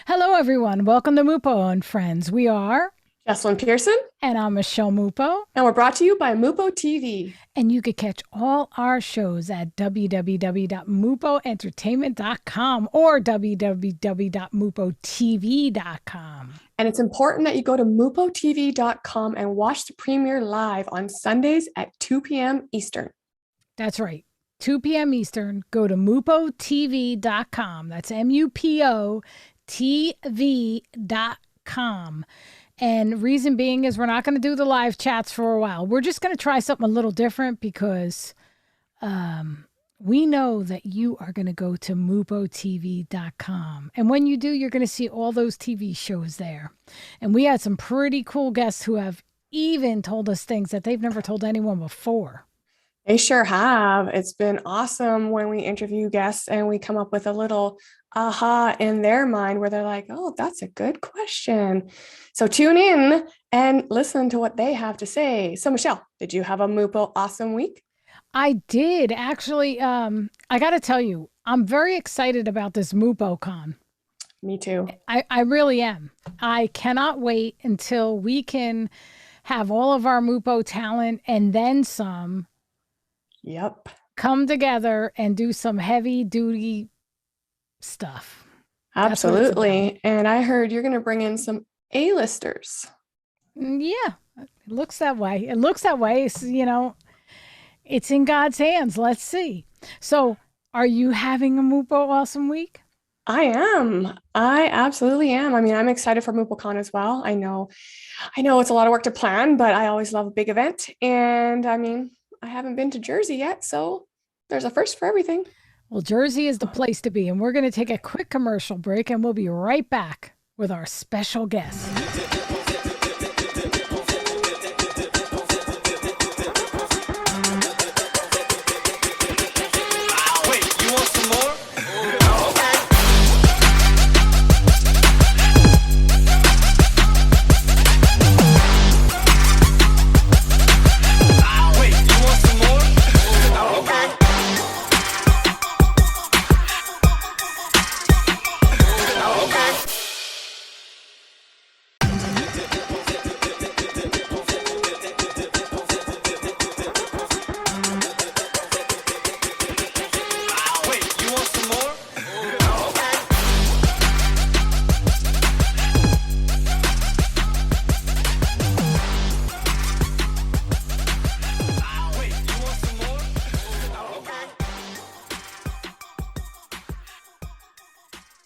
Hello, everyone. Welcome to Mupo and Friends. We are, Jessilyn Persson, and I'm Michele Mupo. and we're brought to you by Mupo TV. And you can catch all our shows at www.mupoentertainment.com or www.mupotv.com. And it's important that you go to mupotv.com and watch the premiere live on Sundays at 2 p.m. Eastern. That's right. 2 p.m. Eastern. Go to mupotv.com. That's mupotv.com. And reason being is we're not going to do the live chats for a while. We're just going to try something a little different because we know that you are going to go to mupotv.com. And when you do, you're going to see all those TV shows there. And we had some pretty cool guests who have even told us things that they've never told anyone before. They sure have. It's been awesome when we interview guests and we come up with a little aha in their mind where they're like, oh, that's a good question. So tune in and listen to what they have to say. So Michele, did you have a Mupo awesome week? I did actually. I got to tell you, I'm very excited about this MupoCon. Me too. I really am. I cannot wait until we can have all of our Mupo talent and then some Yep. come together and do some heavy duty stuff. Absolutely. And I heard you're going to bring in some A-listers. Yeah, it looks that way. It looks that way. It's, it's in God's hands. Let's see. So are you having a Mupo awesome week? I am. I absolutely am. I mean, I'm excited for MupoCon as well. I know it's a lot of work to plan, but I always love a big event. And I mean, I haven't been to Jersey yet, so there's a first for everything. Well, Jersey is the place to be. And we're going to take a quick commercial break and we'll be right back with our special guest.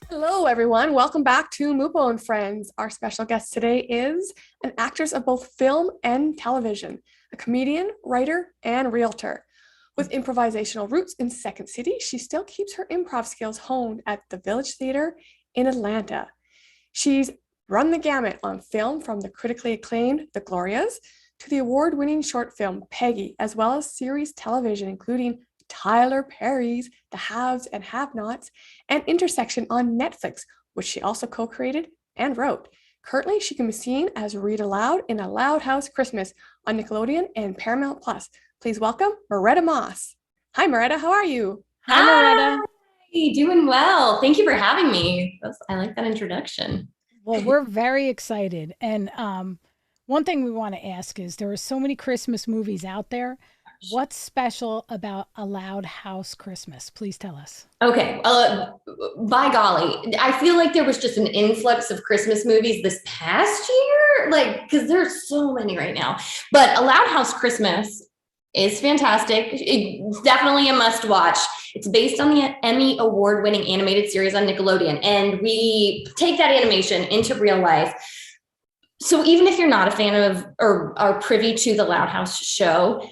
Hello, everyone. Welcome back to Mupo and Friends. Our special guest today is an actress of both film and television, a comedian, writer, and realtor. With improvisational roots in Second City, she still keeps her improv skills honed at the Village Theater in Atlanta. She's run the gamut on film, from the critically acclaimed The Glorias to the award-winning short film Peggy, as well as series television, including Tyler Perry's The Haves and Have-Nots, and Intersection on Netflix, which she also co-created and wrote. Currently, she can be seen as Read Aloud in A Loud House Christmas on Nickelodeon and Paramount Plus. Please welcome Muretta Moss. Hi, Muretta. How are you? Hi, Muretta. Hi, doing well. Thank you for having me. I like that introduction. Well, we're very excited. And one thing we want to ask is there are so many Christmas movies out there. What's special about A Loud House Christmas? Please tell us. Okay. By golly, I feel like there was just an influx of Christmas movies this past year, because there's so many right now. But A Loud House Christmas is fantastic. It's definitely a must watch. It's based on the Emmy award-winning animated series on Nickelodeon, and we take that animation into real life. So even if you're not a fan of or are privy to the Loud House show,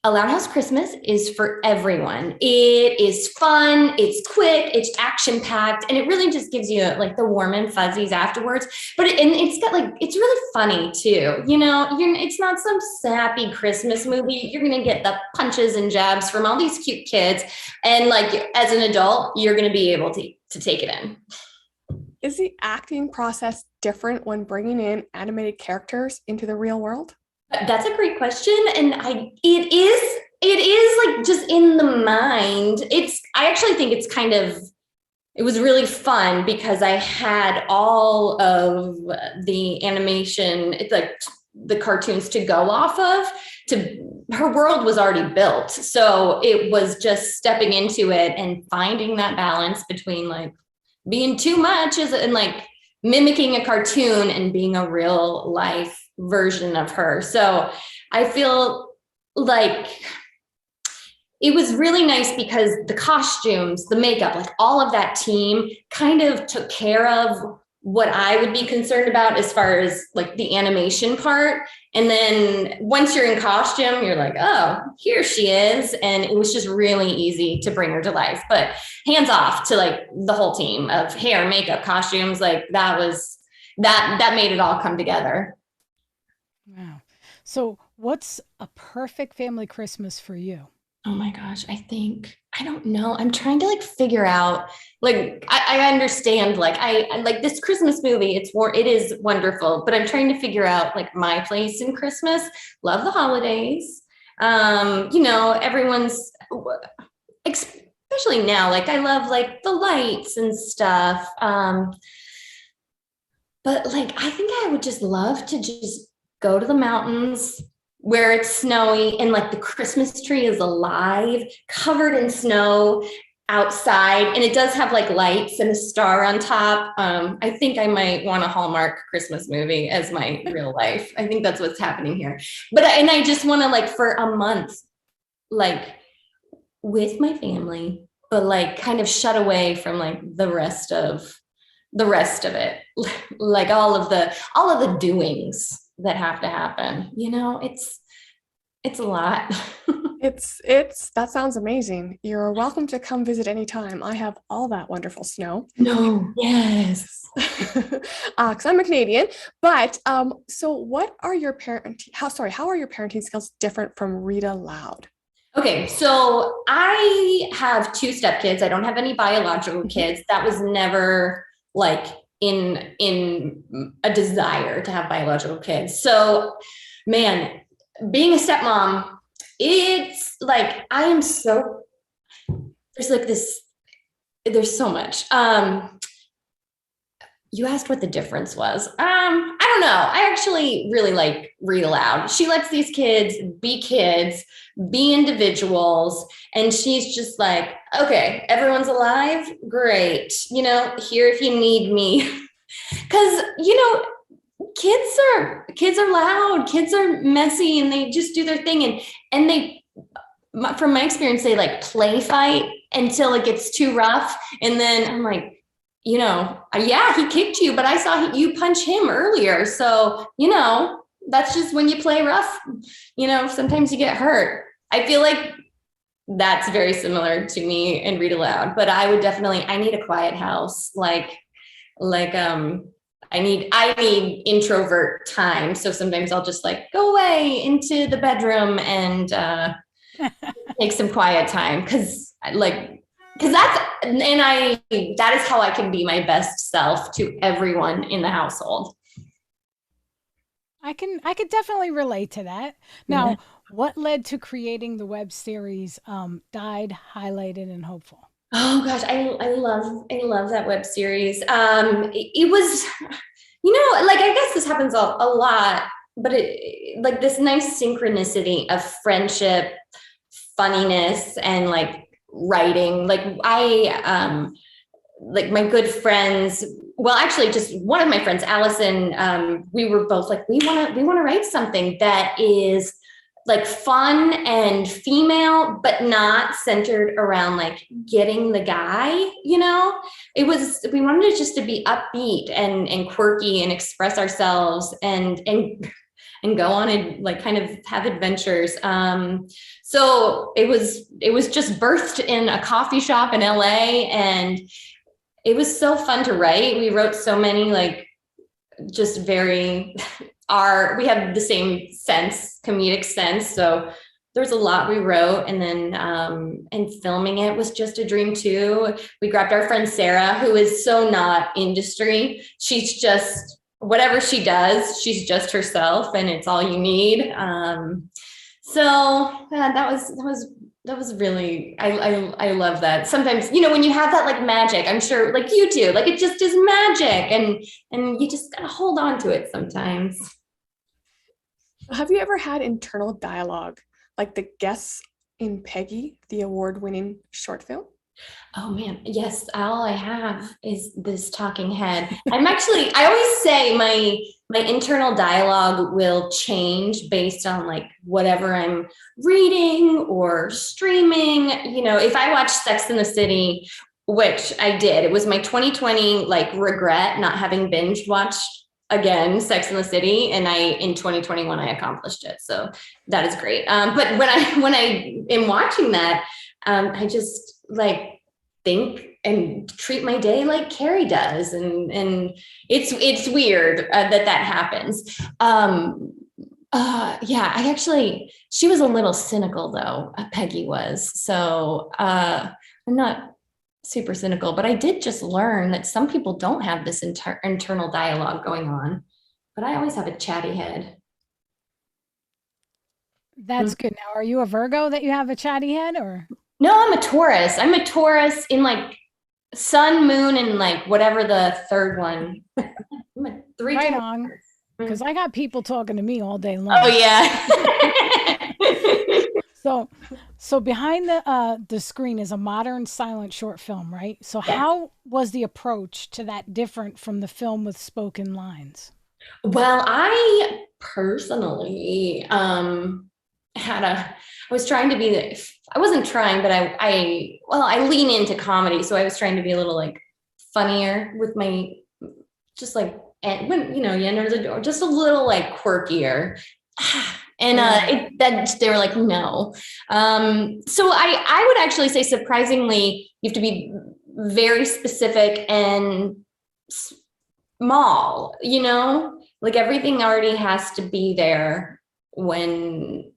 A Loud House Christmas is for everyone. It is fun, it's quick, it's action-packed, and it really just gives you the warm and fuzzies afterwards. But it's got it's really funny too. It's not some sappy Christmas movie. You're gonna get the punches and jabs from all these cute kids, and as an adult, you're gonna be able to take it in. Is the acting process different when bringing in animated characters into the real world? That's a great question. And it is just in the mind. I actually think it's it was really fun because I had all of the animation, it's like the cartoons to go off of. Her world was already built. So it was just stepping into it and finding that balance between like being too much and like mimicking a cartoon and being a real life version of her. So I feel like it was really nice because the costumes, the makeup, like all of that team kind of took care of what I would be concerned about as far as like the animation part. And then once you're in costume, you're like, oh, here she is. And it was just really easy to bring her to life. But hands off to like the whole team of hair, makeup, costumes, like that made it all come together. Wow. So what's a perfect family Christmas for you? Oh my gosh, I don't know. I'm trying to like figure out, like, I understand, like, I like this Christmas movie. It is wonderful, but I'm trying to figure out like my place in Christmas. Love the holidays. Everyone's, especially now, like I love like the lights and stuff. But like, I think I would just love to just go to the mountains where it's snowy and like the Christmas tree is alive, covered in snow outside. And it does have like lights and a star on top. I think I might want a Hallmark Christmas movie as my real life. I think that's what's happening here. And I just want to like for a month, like with my family, but like kind of shut away from like the rest of it, like all of the doings that have to happen. It's a lot. That sounds amazing. You're welcome to come visit anytime. I have all that wonderful snow. No, yes. Because I'm a Canadian, but so how are your parenting skills different from Read Aloud? Okay, so I have 2 stepkids. I don't have any biological kids. That was never like in a desire to have biological kids. So, man, being a stepmom, it's like there's so much. You asked what the difference was. I don't know. I actually really like Read Aloud. She lets these kids, be individuals. And she's just like, okay, everyone's alive. Great. Here if you need me. Cause kids are loud, kids are messy, and they just do their thing. And they, from my experience, they like play fight until it gets too rough. And then I'm like, yeah, he kicked you, but I saw you punch him earlier. So, that's just when you play rough, sometimes you get hurt. I feel like that's very similar to me in Read Aloud, but I need a quiet house. I need introvert time. So sometimes I'll just like go away into the bedroom and take some quiet time. That is how I can be my best self to everyone in the household. I could definitely relate to that. Now, what led to creating the web series Died, Highlighted, and Hopeful? Oh gosh, I love that web series. It was, I guess this happens a lot, but it like this nice synchronicity of friendship, funniness, and like writing. Like my good friends, well, actually just one of my friends, Allison, we were both like, we want to write something that is like fun and female, but not centered around like getting the guy, we wanted it just to be upbeat and quirky and express ourselves and go on and like kind of have adventures. So it was just birthed in a coffee shop in LA, and it was so fun to write. We wrote so many like just very we have the same comedic sense. So there's a lot we wrote, and then and filming it was just a dream too. We grabbed our friend Sarah, who is so not industry. She's just whatever she does, she's just herself, and it's all you need. So that was was really, I love that. Sometimes, when you have that like magic, I'm sure like you do, like it just is magic, and you just gotta hold on to it sometimes. Have you ever had internal dialogue like the guests in Peggy, the award-winning short film? Oh man, yes. All I have is this talking head. I always say my internal dialogue will change based on like whatever I'm reading or streaming. If I watch Sex in the City, which I did, it was my 2020 like regret not having binge watched again Sex in the City, and in 2021 I accomplished it. So that is great. But when I am watching that, I just like think and treat my day like Carrie does, and it's weird that happens. She was a little cynical though. Peggy was. So I'm not super cynical, but I did just learn that some people don't have this internal dialogue going on, but I always have a chatty head. That's good. Now, are you a Virgo that you have a chatty head, or? No, I'm a Taurus. I'm a Taurus in like sun, moon, and like whatever the third one. I'm a three. Right on. Because I got people talking to me all day long. Oh yeah. So behind the screen is a modern silent short film, right? So how was the approach to that different from the film with spoken lines? Well, I personally I was trying to be, I wasn't trying, but I lean into comedy. So I was trying to be a little like funnier with my, just like, and when, you enter the door, just a little like quirkier. And they were like, no. So I would actually say, surprisingly, you have to be very specific and small, like everything already has to be there when,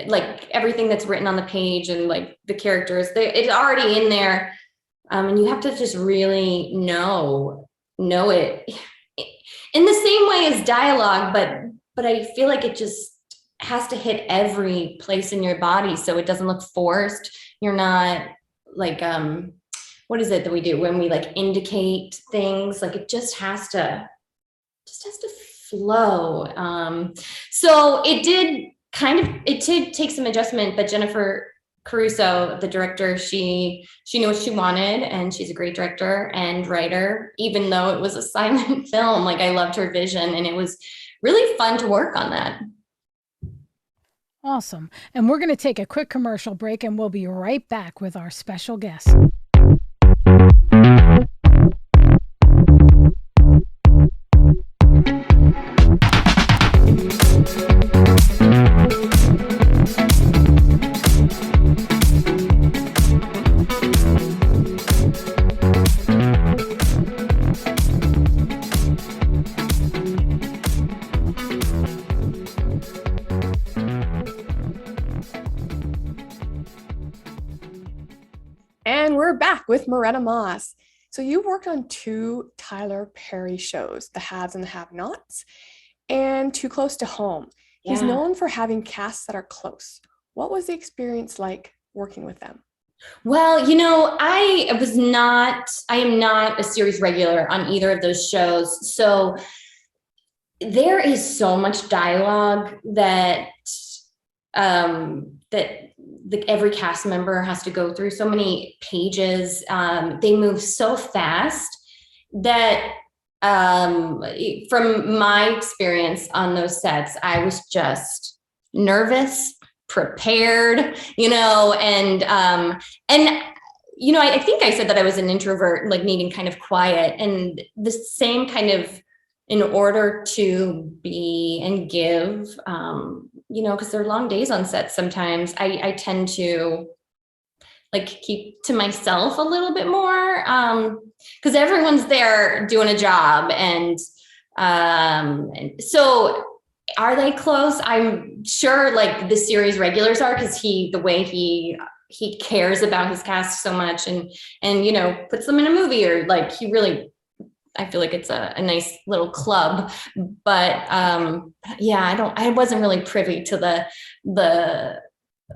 like everything that's written on the page and like the characters, it's already in there. And you have to just really know it in the same way as dialogue, but I feel like it just has to hit every place in your body so it doesn't look forced. You're not like, what is it that we do when we like indicate things? Like it just has to flow. So it did take some adjustment, but Jennifer Caruso, the director, she knew what she wanted, and she's a great director and writer, even though it was a silent film. Like I loved her vision, and it was really fun to work on that. Awesome. And we're going to take a quick commercial break, and we'll be right back with our special guest. And we're back with Muretta Moss. So you worked on 2 Tyler Perry shows, The Haves and the Have-Nots, and Too Close to Home. Yeah. He's known for having casts that are close. What was the experience like working with them? Well, I am not a series regular on either of those shows. So there is so much dialogue that every cast member has to go through, so many pages. They move so fast that from my experience on those sets, I was just nervous, prepared, and I think I said that I was an introvert, like needing kind of quiet, and the same kind of, in order to be and give, because there are long days on set sometimes, I tend to like keep to myself a little bit more, because everyone's there doing a job. And so are they close? I'm sure like the series regulars are, because the way he cares about his cast so much, and puts them in a movie, or like he really, I feel like it's a nice little club. But I wasn't really privy to the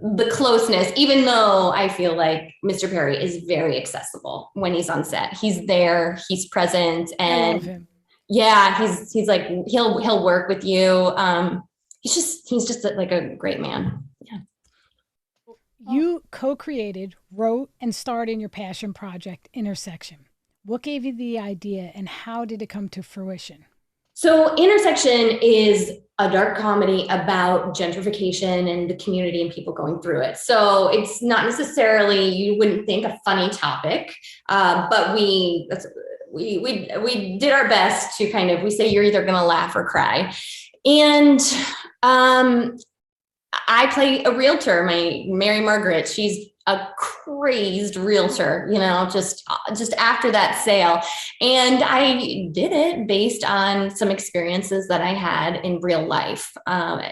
the closeness, even though I feel like Mr. Perry is very accessible when he's on set. He's there, he's present, and I love him. Yeah, he's like he'll work with you. He's just like a great man. Yeah. You co-created, wrote, and starred in your passion project, Intersection. What gave you the idea, and how did it come to fruition? So Intersection is a dark comedy about gentrification and the community and people going through it. So it's not necessarily, you wouldn't think, a funny topic, but we did our best to kind of, we say you're either going to laugh or cry. And I play a realtor, Mary Margaret. She's a crazed realtor, just after that sale. And I did it based on some experiences that I had in real life,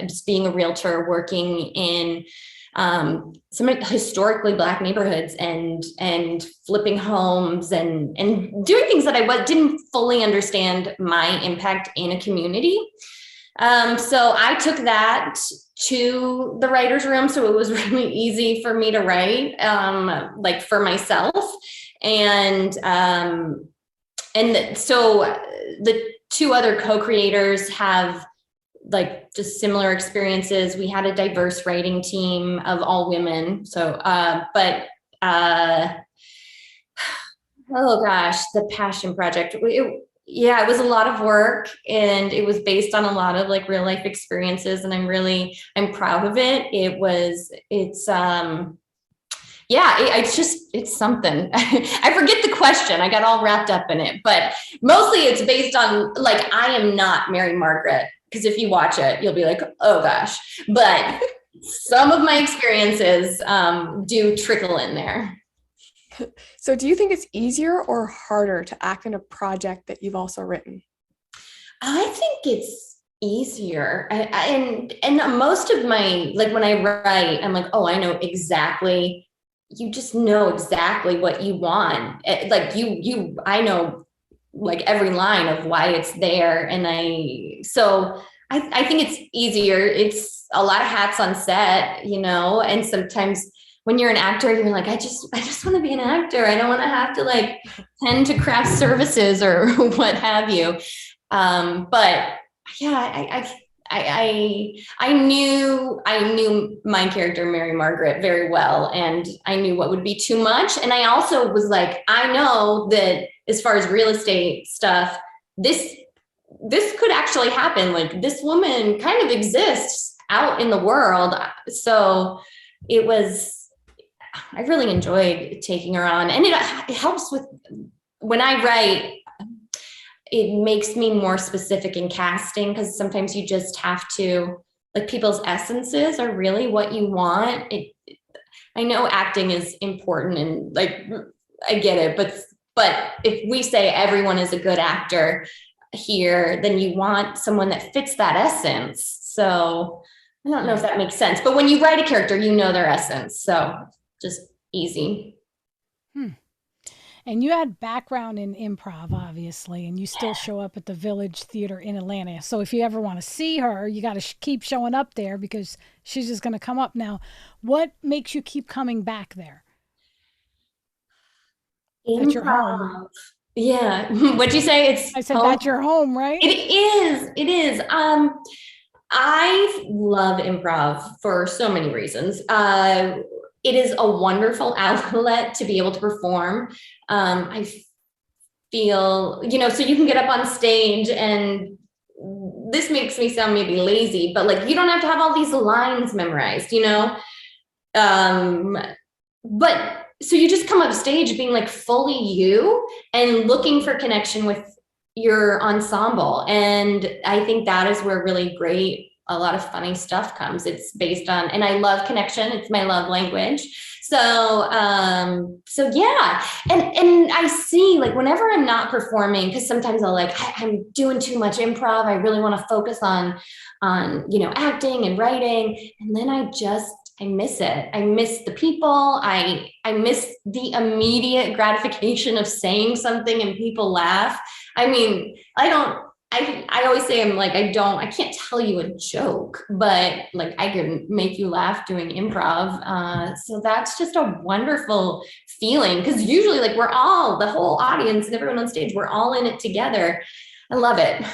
just being a realtor, working in some historically Black neighborhoods and flipping homes and doing things that I didn't fully understand my impact in a community. So I took that to the writer's room. So it was really easy for me to write, like for myself. And so the two other co-creators have like just similar experiences. We had a diverse writing team of all women. So, oh gosh, the passion project. It was a lot of work, and it was based on a lot of like real life experiences, and I'm proud of it. It's something. I forget the question. I got all wrapped up in it, but mostly it's based on like, I am not Mary Margaret, because if you watch it, you'll be like, oh gosh, but some of my experiences do trickle in there. So do you think it's easier or harder to act in a project that you've also written? I think it's easier. And most of my, like when I write, I'm like, oh, I know exactly, you just know exactly what you want. Like I know like every line of why it's there. And I think it's easier. It's a lot of hats on set, and sometimes when you're an actor, you're like, I just want to be an actor. I don't want to have to like tend to craft services or what have you. But yeah, I knew my character, Mary Margaret, very well, and I knew what would be too much. And I also was like, I know that as far as real estate stuff, this could actually happen. Like, this woman kind of exists out in the world. So I really enjoyed taking her on, and it helps with when I write. It makes me more specific in casting, because sometimes you just have to, like, people's essences are really what you want. I know acting is important, and like, I get it, but if we say everyone is a good actor here, then you want someone that fits that essence. So I don't know if that makes sense, but when you write a character, you know their essence. So just easy. And you had background in improv, obviously, and you still show up at the Village Theater in Atlanta. So if you ever want to see her, you got to keep showing up there, because she's just going to come up. Now, what makes you keep coming back there? Improv. At your home. Yeah. What'd you say? I said that's your home, right? It is. I love improv for so many reasons. It is a wonderful outlet to be able to perform. I feel, so you can get up on stage, and this makes me sound maybe lazy, but like, you don't have to have all these lines memorized, but so you just come up stage being like fully you and looking for connection with your ensemble. And I think that is where really great, a lot of funny stuff comes. It's based on, and I love connection. It's my love language. So yeah. And I see, like, whenever I'm not performing, because sometimes I'll like, I'm doing too much improv. I really want to focus on, acting and writing. And then I miss it. I miss the people. I miss the immediate gratification of saying something and people laugh. I mean, I don't I always say I can't tell you a joke, but like I can make you laugh doing improv. So that's just a wonderful feeling, because usually like we're all, the whole audience and everyone on stage, we're all in it together. I love it.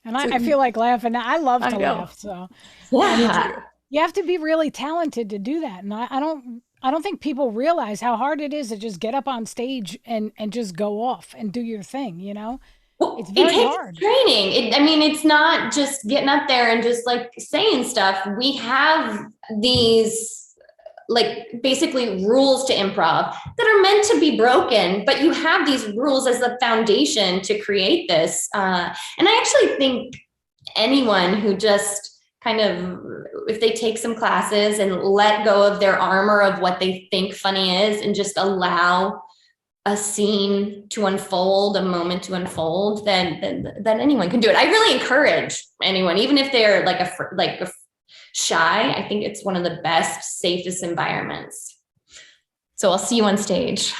And I feel like laughing. I love to laugh. So yeah, you have to be really talented to do that. And I don't think people realize how hard it is to just get up on stage and just go off and do your thing, you know? Well, it's very takes hard. Training. It's not just getting up there and just like saying stuff. We have these like basically rules to improv that are meant to be broken, but you have these rules as the foundation to create this. And I actually think anyone who just kind of, if they take some classes and let go of their armor of what they think funny is and just allow a scene to unfold, a moment to unfold, then anyone can do it. I really encourage anyone, even if they're like a shy. I think it's one of the best, safest environments. So I'll see you on stage.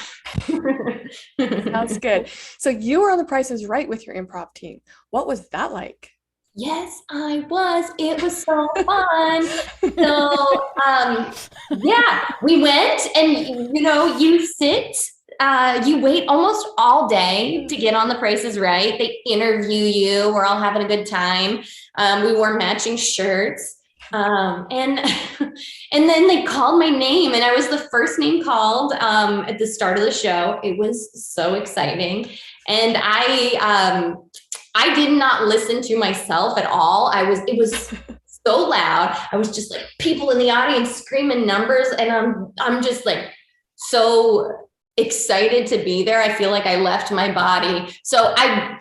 Sounds good. So you were on The Price is Right with your improv team. What was that like? Yes, I was. It was so fun. So, yeah, we went and, you sit, you wait almost all day to get on The Price is Right. They interview you. We're all having a good time. We wore matching shirts. And then they called my name, and I was the first name called at the start of the show. It was so exciting. And I did not listen to myself at all. It was so loud. I was just like people in the audience screaming numbers, and I'm just like so excited to be there. I feel like I left my body. So I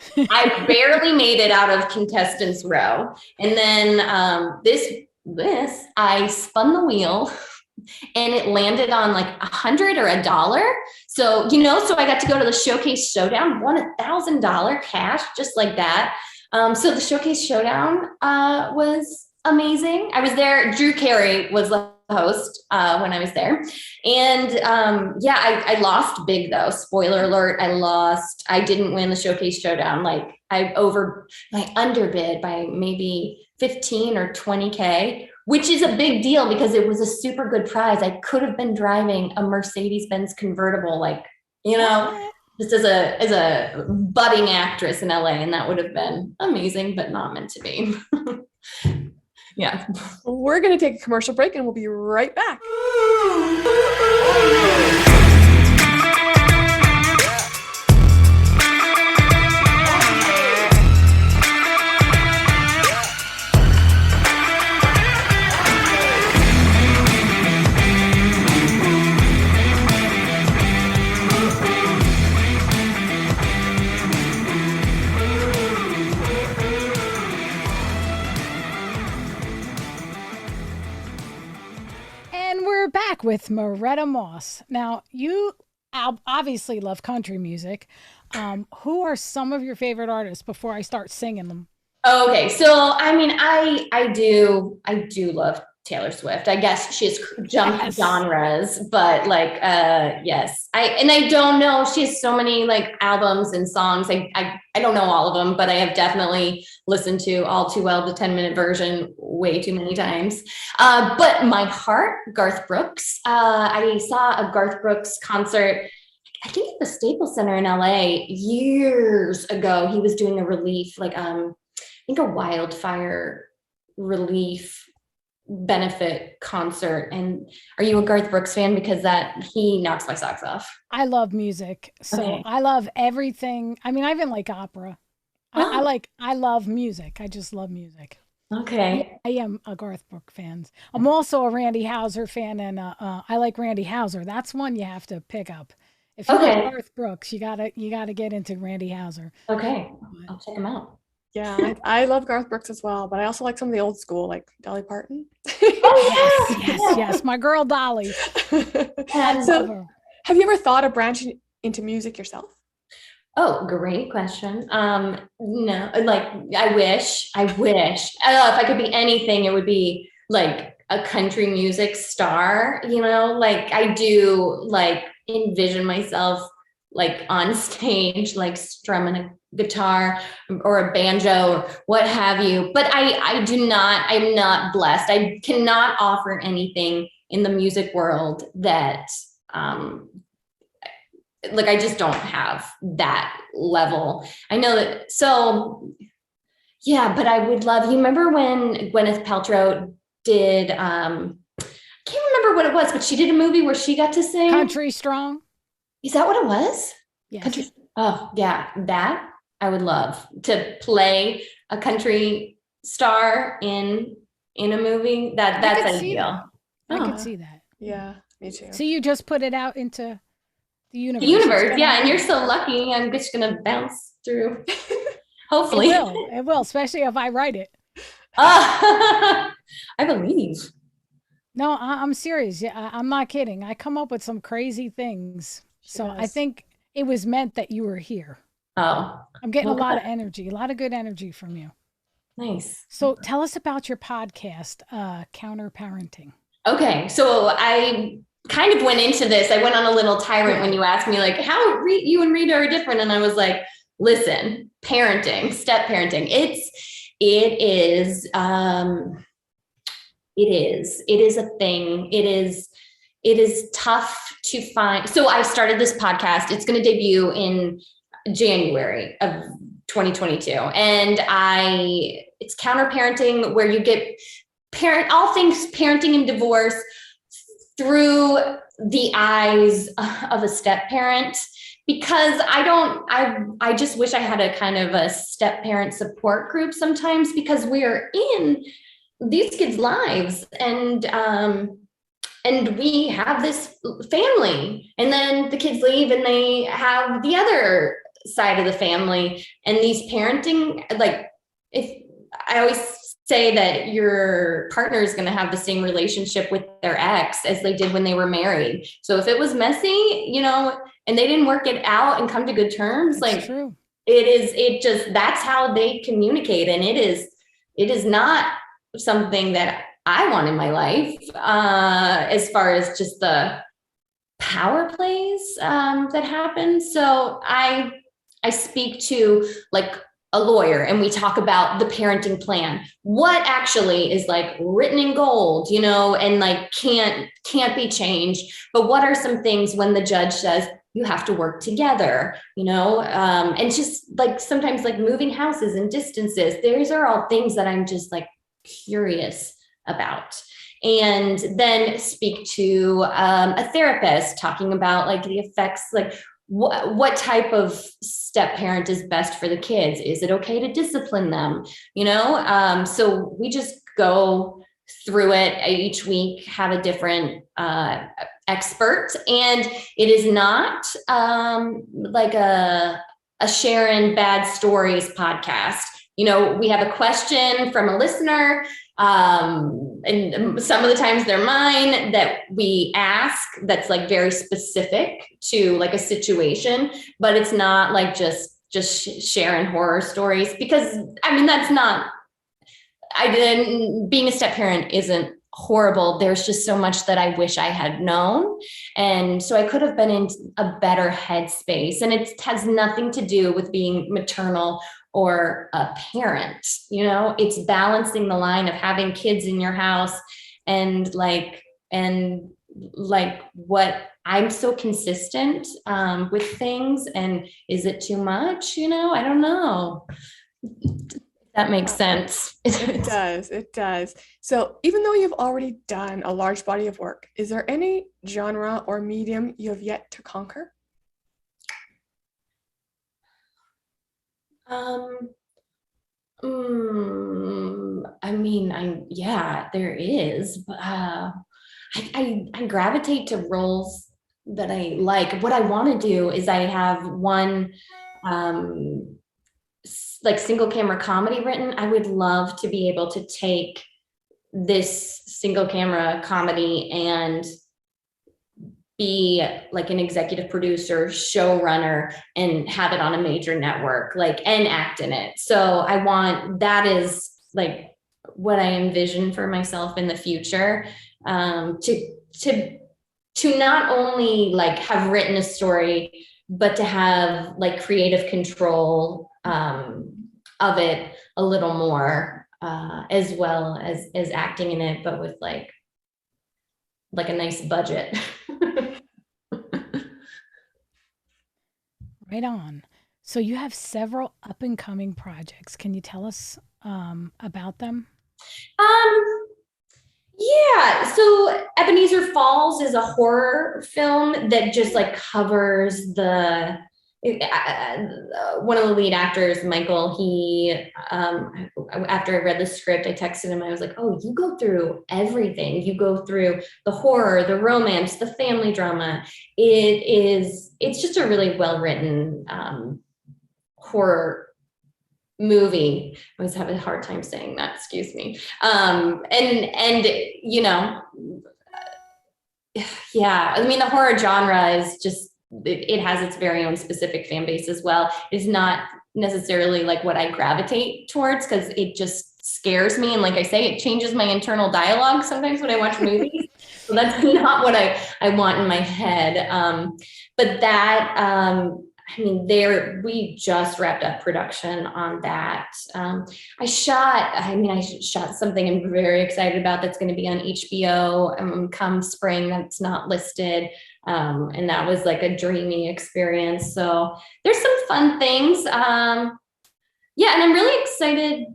barely made it out of contestants row. And then this I spun the wheel and it landed on like $100 or $1. So, so I got to go to the Showcase Showdown, won $1,000 cash, just like that. So the Showcase Showdown was amazing. I was there. Drew Carey was the host when I was there. And I lost big though. Spoiler alert, I didn't win the Showcase Showdown. Like I underbid by maybe 15 or 20K, which is a big deal because it was a super good prize. I could have been driving a Mercedes-Benz convertible, just as a budding actress in LA, and that would have been amazing, but not meant to be. Yeah. We're going to take a commercial break and we'll be right back. Back with Muretta Moss. Now, you obviously love country music. Who are some of your favorite artists before I start singing them? Okay, so I do love Taylor Swift. I guess she's jumped genres, but yes. I don't know. She has so many like albums and songs. I don't know all of them, but I have definitely listened to All Too Well, the 10-minute version, way too many times. But my heart, Garth Brooks. I saw a Garth Brooks concert, I think at the Staples Center in LA years ago. He was doing a relief, I think a wildfire relief benefit concert. And are you a Garth Brooks fan? Because he knocks my socks off. I love music. So okay. I love everything. I even like opera. Oh. I love music. I just love music. Okay. I am a Garth Brooks fan. I'm also a Randy Houser fan, and I like Randy Houser. That's one you have to pick up. If you like Garth Brooks, you gotta get into Randy Houser. Okay. I'll check him out. Yeah, I love Garth Brooks as well, but I also like some of the old school, like Dolly Parton. Yes, my girl Dolly. I love her. Have you ever thought of branching into music yourself? Oh, great question. No, I wish. If I could be anything, it would be like a country music star. I do envision myself like on stage, like strumming a guitar or a banjo or what have you. But I'm not blessed. I cannot offer anything in the music world that, like, I just don't have that level. I know that. So yeah, but I would love, you remember when Gwyneth Paltrow did, I can't remember what it was, but she did a movie where she got to sing. Country Strong. Is that what it was? Yes. Country. Oh yeah, that I would love to play a country star in a movie. That's ideal. I could see that. Yeah, me too. So you just put it out into the universe. The universe, yeah, and you're so lucky. I'm just gonna bounce through. Hopefully, it will, especially if I write it. I believe. No, I'm serious. Yeah, I'm not kidding. I come up with some crazy things. So I think it was meant that you were here. Oh, I'm getting a lot of energy, a lot of good energy from you. Nice. So tell us about your podcast, Counter Parenting. Okay, so I kind of went into this. I went on a little tyrant when you asked me, like, how you and Rita are different, and I was like, listen, parenting, step parenting. It is a thing. It is tough to find. So I started this podcast. It's going to debut in January of 2022. And it's Counter Parenting, where you get all things parenting and divorce through the eyes of a step parent. Because I just wish I had a kind of a step parent support group sometimes, because we are in these kids' lives and we have this family, and then the kids leave and they have the other side of the family, and these parenting, like, if I always say that your partner is going to have the same relationship with their ex as they did when they were married. So if it was messy, and they didn't work it out and come to good terms, That's like true. that's how they communicate. And it is not something that I want in my life, as far as just the power plays that happen. So I speak to, like, a lawyer, and we talk about the parenting plan, what actually is, like, written in gold, and, like, can't be changed. But what are some things when the judge says you have to work together, and just, like, sometimes, like, moving houses and distances, those are all things that I'm just, like, curious about. And then speak to a therapist, talking about, like, the effects, like, what type of step parent is best for the kids? Is it okay to discipline them? So we just go through it each week, have a different expert, and it is not like a Sharon Bad Stories podcast. We have a question from a listener, and some of the times they're mine, that we ask that's, like, very specific to, like, a situation, but it's not like just sharing horror stories, because that's not, being a step parent isn't horrible. There's just so much that I wish I had known. And so I could have been in a better headspace, and it has nothing to do with being maternal or a parent. It's balancing the line of having kids in your house and what I'm so consistent with things. And is it too much? I don't know. That makes sense. It does. So even though you've already done a large body of work, is there any genre or medium you have yet to conquer? There is, but I gravitate to roles that I like. What I want to do is I have one, like, single camera comedy written. I would love to be able to take this single camera comedy and be, like, an executive producer, showrunner, and have it on a major network, like, and act in it. So that is, like, what I envision for myself in the future, to not only, like, have written a story but to have like creative control of it a little more, as well as acting in it, but with like a nice budget. Right on. So you have several up and coming projects. Can you tell us about them? Um, yeah, so Ebenezer Falls is a horror film that just like covers one of the lead actors, Michael. He after I read the script, I texted him. I was like, "Oh, you go through everything. You go through the horror, the romance, the family drama. It's just a really well written horror movie." I always have a hard time saying that, excuse me. And you know, yeah, I mean, the horror genre is just, it has its very own specific fan base as well. It's not necessarily like what I gravitate towards, because it just scares me. And like I say, it changes my internal dialogue sometimes when I watch movies. So that's not what I want in my head. But that, I mean, we just wrapped up production on that. I shot something I'm very excited about that's going to be on HBO come spring, that's not listed. And that was like a dreamy experience. So there's some fun things. Yeah, and I'm really excited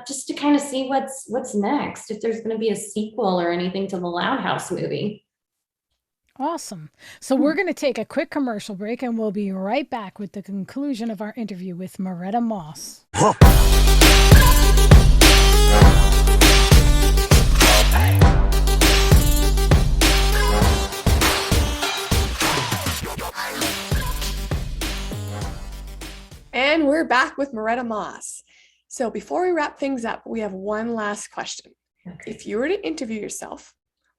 just to kind of see what's next, if there's going to be a sequel or anything to the Loud House movie. Awesome. So we're going to take a quick commercial break and we'll be right back with the conclusion of our interview with Muretta Moss. And we're back with Muretta Moss. So before we wrap things up, we have one last question. Okay. If you were to interview yourself,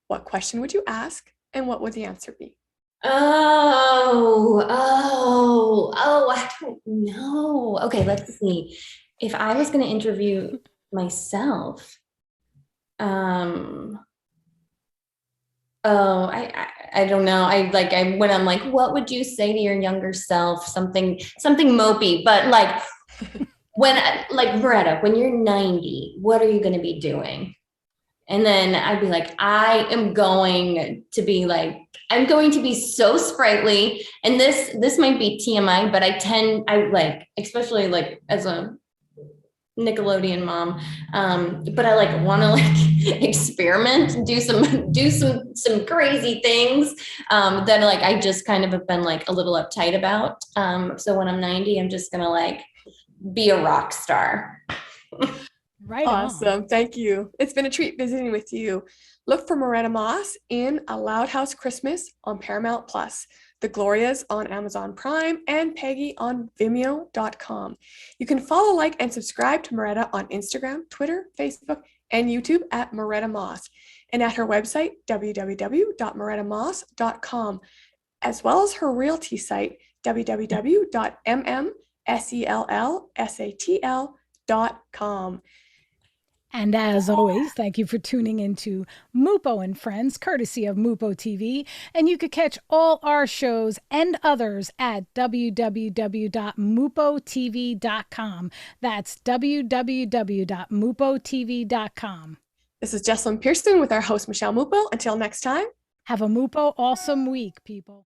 what question would you ask and what would the answer be? Oh, I don't know. Okay, let's see. If I was going to interview myself, I don't know. When I'm like, what would you say to your younger self? Something mopey, but like Muretta, when you're 90, what are you going to be doing? And then I'd be like, I'm going to be so sprightly. And this might be TMI, but especially like as a Nickelodeon mom, but I want to experiment, do some crazy things that I just kind of have been a little uptight about. So when I'm 90, I'm just gonna be a rock star. Right. Awesome. Thank you. It's been a treat visiting with you. Look for Muretta Moss in A Loud House Christmas on Paramount Plus, The Glorias on Amazon Prime, and Peggy on Vimeo.com. You can follow, like, and subscribe to Muretta on Instagram, Twitter, Facebook, and YouTube at Muretta Moss, and at her website, www.murettamoss.com, as well as her realty site, www.mmsellsatl.com. And as always, thank you for tuning into Mupo and Friends, courtesy of Mupo TV. And you could catch all our shows and others at www.mupotv.com. That's www.mupotv.com. This is Jessilyn Persson with our host, Michele Mupo. Until next time, have a Mupo awesome week, people.